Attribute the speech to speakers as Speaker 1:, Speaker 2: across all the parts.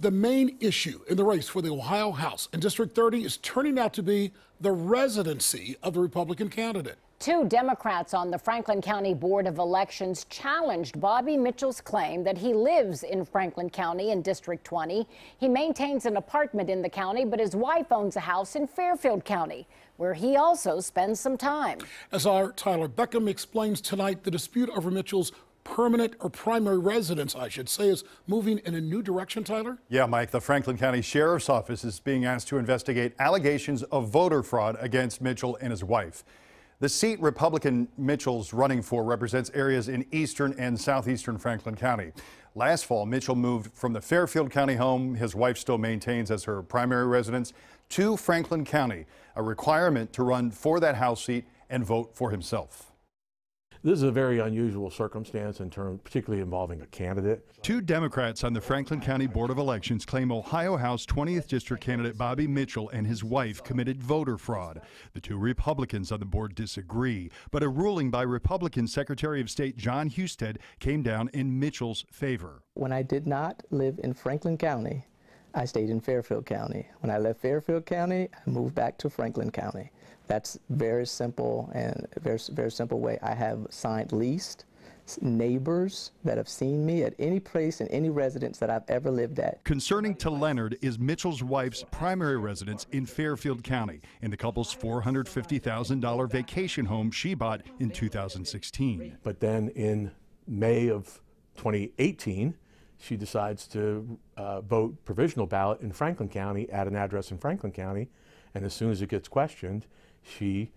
Speaker 1: The main issue in the race for the Ohio House in District 30 is turning out to be the residency of the Republican candidate.
Speaker 2: Two Democrats on the Franklin County Board of Elections challenged Bobby Mitchell's claim that he lives in Franklin County in District 20. He maintains an apartment in the county, but his wife owns a house in Fairfield County, where he also spends some time.
Speaker 1: As our Tyler Beckham explains tonight, the dispute over Mitchell's permanent or primary residence, I should say, is moving in a new direction, Tyler?
Speaker 3: Yeah, Mike, the Franklin County Sheriff's Office is being asked to investigate allegations of voter fraud against Mitchell and his wife. The seat Republican Mitchell's running for represents areas in eastern and southeastern Franklin County. Last fall, Mitchell moved from the Fairfield County home his wife still maintains as her primary residence to Franklin County, a requirement to run for that House seat and vote for himself.
Speaker 4: This is a very unusual circumstance particularly involving a candidate.
Speaker 5: Two Democrats on the Franklin County Board of Elections claim Ohio House 20th District candidate Bobby Mitchell and his wife committed voter fraud. The two Republicans on the board disagree, but a ruling by Republican Secretary of State Jon Husted came down in Mitchell's favor.
Speaker 6: When I did not live in Franklin County, I stayed in Fairfield County. When I left Fairfield County, I moved back to Franklin County. That's very simple and very simple way. I have signed leased neighbors that have seen me at any place and any residence that I've ever lived at.
Speaker 5: Concerning to Leonard is Mitchell's wife's primary residence in Fairfield County in the couple's $450,000 vacation home she bought in 2016.
Speaker 4: But then in May of 2018, she decides to vote provisional ballot in Franklin County at an address in Franklin County, and as soon as it gets questioned, she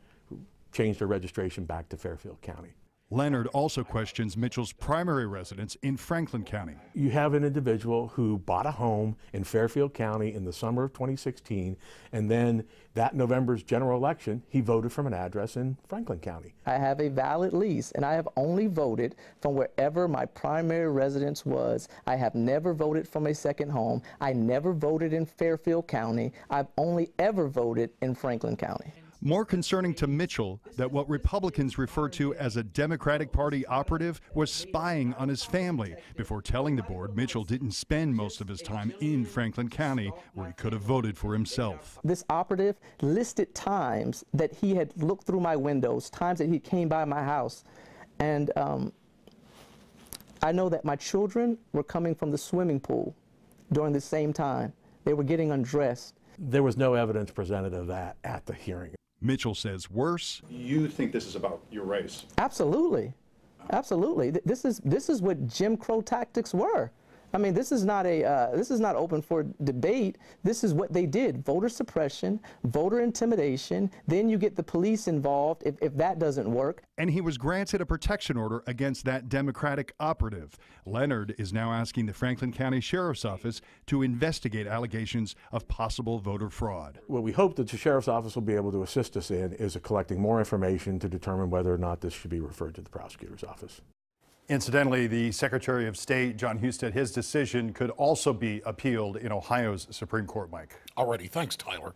Speaker 4: changed her registration back to Fairfield County.
Speaker 5: Leonard also questions Mitchell's primary residence in Franklin County.
Speaker 4: You have an individual who bought a home in Fairfield County in the summer of 2016, and then that November's general election, he voted from an address in Franklin County.
Speaker 6: I have a valid lease, and I have only voted from wherever my primary residence was. I have never voted from a second home. I never voted in Fairfield County. I've only ever voted in Franklin County.
Speaker 5: More concerning to Mitchell that what Republicans refer to as a Democratic Party operative was spying on his family. Before telling the board, Mitchell didn't spend most of his time in Franklin County, where he could have voted for himself.
Speaker 6: This operative listed times that he had looked through my windows, times that he came by my house. And I know that my children were coming from the swimming pool during the same time. They were getting undressed.
Speaker 4: There was no evidence presented of that at the hearing.
Speaker 5: Mitchell says worse.
Speaker 3: You think this is about your race?
Speaker 6: Absolutely. Absolutely. This is what Jim Crow tactics were. I mean, this is not open for debate. This is what they did: voter suppression, voter intimidation. Then you get the police involved if that doesn't work.
Speaker 5: And he was granted a protection order against that Democratic operative. Leonard is now asking the Franklin County Sheriff's Office to investigate allegations of possible voter fraud.
Speaker 4: What we hope that the Sheriff's Office will be able to assist us in is collecting more information to determine whether or not this should be referred to the prosecutor's office.
Speaker 3: Incidentally, the Secretary of State, Jon Husted, his decision could also be appealed in Ohio's Supreme Court, Mike.
Speaker 1: Alrighty, thanks, Tyler.